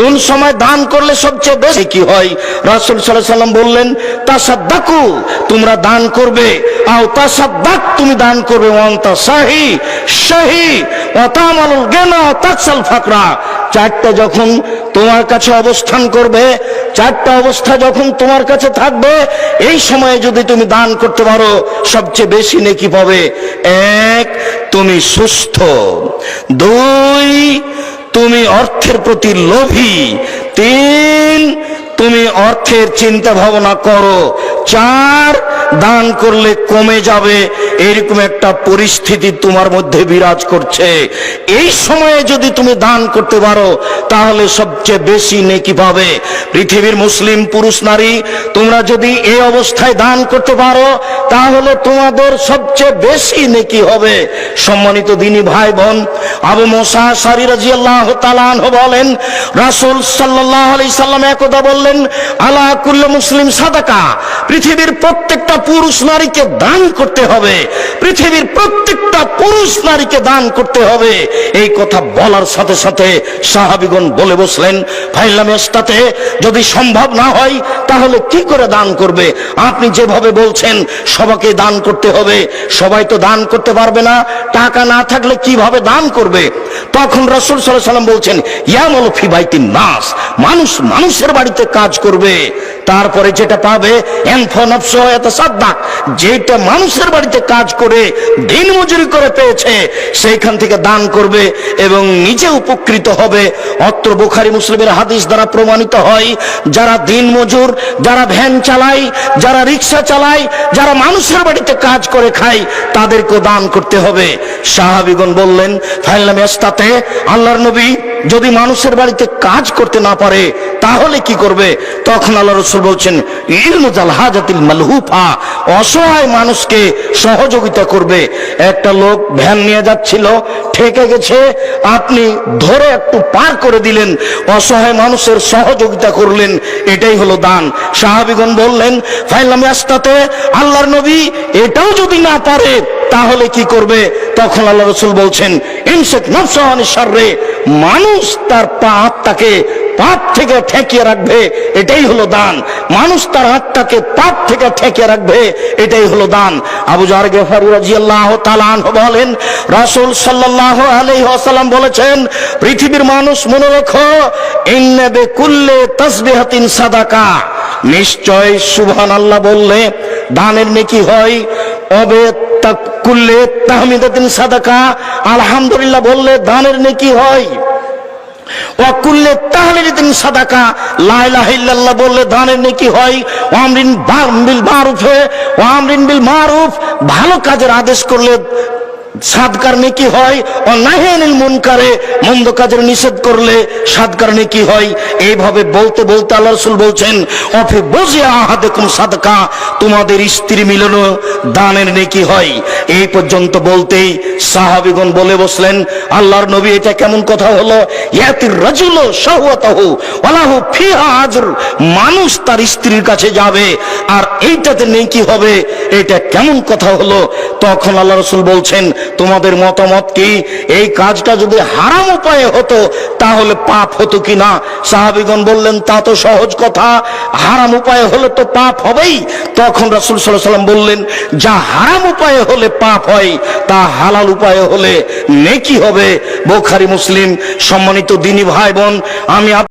কোন সময় দান করলে সবচেয়ে বেশি কি হয়? রাসূল সাল্লাল্লাহু আলাইহি ওয়াসাল্লাম বললেন, তাসাদ্দাকু, তোমরা দান করবে, আও তাসাদ্দাক, তুমি দান করবে, ওয়ান্তা সাহি শাহি ওয়া তামালুল গিনা ওয়া তাকসাল ফাকরা। চারটা যখন তোমার কাছে অবস্থান করবে, চারটা অবস্থা যখন তোমার কাছে থাকবে, এই সময়ে যদি তুমি দান করতে পারো সবচেয়ে বেশি নেকি পাবে। এক, তুমি সুস্থ। দুই, তুমি অর্থের প্রতি লোভী। তিন, তুমি অর্থের চিন্তা ভাবনা করো। চার, দান করলে কমে যাবে এরকম একটা পরিস্থিতি তোমার মধ্যে বিরাজ করছে। এই সময়ে যদি তুমি দান করতে পারো তাহলে সবচেয়ে বেশি নেকি পাবে। পৃথিবীর মুসলিম পুরুষ নারী, তোমরা যদি এই অবস্থায় দান করতে পারো তাহলে তোমাদের সবচেয়ে বেশি নেকি হবে। সম্মানিত দিনী ভাই বোন, আবু মুসা আশআরী রাদিয়াল্লাহু তাআলা আনহু বলেন, রাসূল সাল্লাল্লাহু আলাইহি সাল্লাম একদা বললেন, আলা কুল্লি মুসলিম সাদাকা, পৃথিবীর প্রত্যেকটা পুরুষ নারীকে দান করতে হবে, পৃথিবীর প্রত্যেকটা পুরুষ নারীকে দান করতে হবে। এই কথা বলার সাথে সাথে সাহাবীগণ বলে বসলেন, ফাইলাম ইস্তাতে, যদি সম্ভব না হয় তাহলে কি করে দান করবে? আপনি যেভাবে বলছেন সবাইকে দান করতে হবে, সবাই তো দান করতে পারবে না, টাকা না থাকলে কিভাবে দান করবে? তখন রাসূল সাল্লাল্লাহু আলাইহি ওয়াসাল্লাম বলছেন, ইয়ামালু ফি বাইতিন নাস, মানুষ মানুষের বাড়িতে কাজ করবে, তারপরে যেটা পাবে এনফা নফসু ইয়াতাসাদ্দাক, যেটা মানুষের বাড়িতে কাজ করে দিন মজুরি করে পেয়েছে সেইখান থেকে দান করবে এবং নিজে উপকৃত হবে। অত্র বুখারী মুসলিমের হাদিস দ্বারা প্রমাণিত হয়, যারা দিন মজুর, যারা ভ্যান চালায়, যারা রিক্সা চালায়, যারা মানুষের বাড়িতে কাজ করে খায়, তাদেরকে দান করতে হবে। সাহাবীগণ বললেন, ফাইলাম ইস্তাতে, আল্লাহর নবী যদি মানুষের বাড়িতে কাজ করতে না পারে তাহলে কি করবে? তখন আল্লাহ রাসূল বলছেন, ইলমুজাল হাজাতিল মালহুফা, অসহায় মানুষকে সহযোগিতা করবে। একটা লোক ভ্যান নিয়ে যাচ্ছিল, ঠেকে গেছে, আপনি ধরে একটু পার করে দিলেন, অসহায় মানুষের সহযোগিতা করলেন, এটাই হলো দান। সাহাবীগণ বললেন, ফাইলাম ইস্তাতে, আল্লাহর নবী এটাও যদি না পারে তাহলে কি করবে? তখন আল্লাহ রাসূল বলছেন, ইমসাক নাফসাহু আনিশ শাররি, মানুষ তার আত্মাকে পাপ থেকে ঠেকিয়ে রাখবে, এটাই হলো দান। মানুষ তার আত্মাকে পাপ থেকে ঠেকিয়ে রাখবে, এটাই হলো দান। আবু যর গিফারী রাদিয়াল্লাহু তাআলা আনহু বলেন, রাসূল সাল্লাল্লাহু আলাইহি ওয়াসাল্লাম বলেছেন, পৃথিবীর মানুষ মনে রেখো, ইন্না বিকুল্লি তাসবিহাতিন সাদাকা, নিশ্চয় সুবহানাল্লাহ বললে দানের নেকি হয়, অবে কুল্লে তাহমিদাতিন সাদাকা, আলহামদুলিল্লাহ বললে দানের নেকি হয়, ওয়া কুল্লে তাহলিলাতিন সাদাকা, লা ইলাহা ইল্লাল্লাহ বললে দানের নেকি হয়, ওয়া আমরিন বিল মারুফ, ওয়া আমরিন বিল মারুফ, ভালো কাজের আদেশ করলে সাদকার নেকি হয়, ও নাহিয়ানিল মুনকারে, মন্দ কাজের নিষেধ করলে সাদকার নেকি হয়। এইভাবে বলতে বলতে আল্লাহ রাসূল বলছেন, অফি বুজি আহাদাকুম সাদকা, তোমাদের স্ত্রী মিলনও দানের নেকি হয়। এই পর্যন্ত বলতেই সাহাবীগণ বলে বসলেন, আল্লাহর নবী এটা কেমন কথা হলো? ইয়াতির রাজুলু শাহওয়াতাহু ওয়ালাহু ফিহা আজর, মানুষ তার স্ত্রীর কাছে যাবে আর এইটাতে নেকি হবে, এটা কেমন কথা হলো? তখন আল্লাহ রাসূল বলছেন, তোমাদের মতামত কি? এই কাজটা যদি হারাম উপায়ে হতো তাহলে পাপ হতো কিনা? সাহাবীগণ বললেন, তা তো সহজ কথা, হারাম উপায়ে হলে তো পাপ হবেই। তখন রাসূল সাল্লাল্লাহু আলাইহি ওয়াসাল্লাম বললেন, যা হারাম উপায়ে হলে পাপ হয় তা হালাল উপায়ে হলে নেকি হবে। বুখারী মুসলিম। সম্মানিত দিনী ভাই বোন, আমি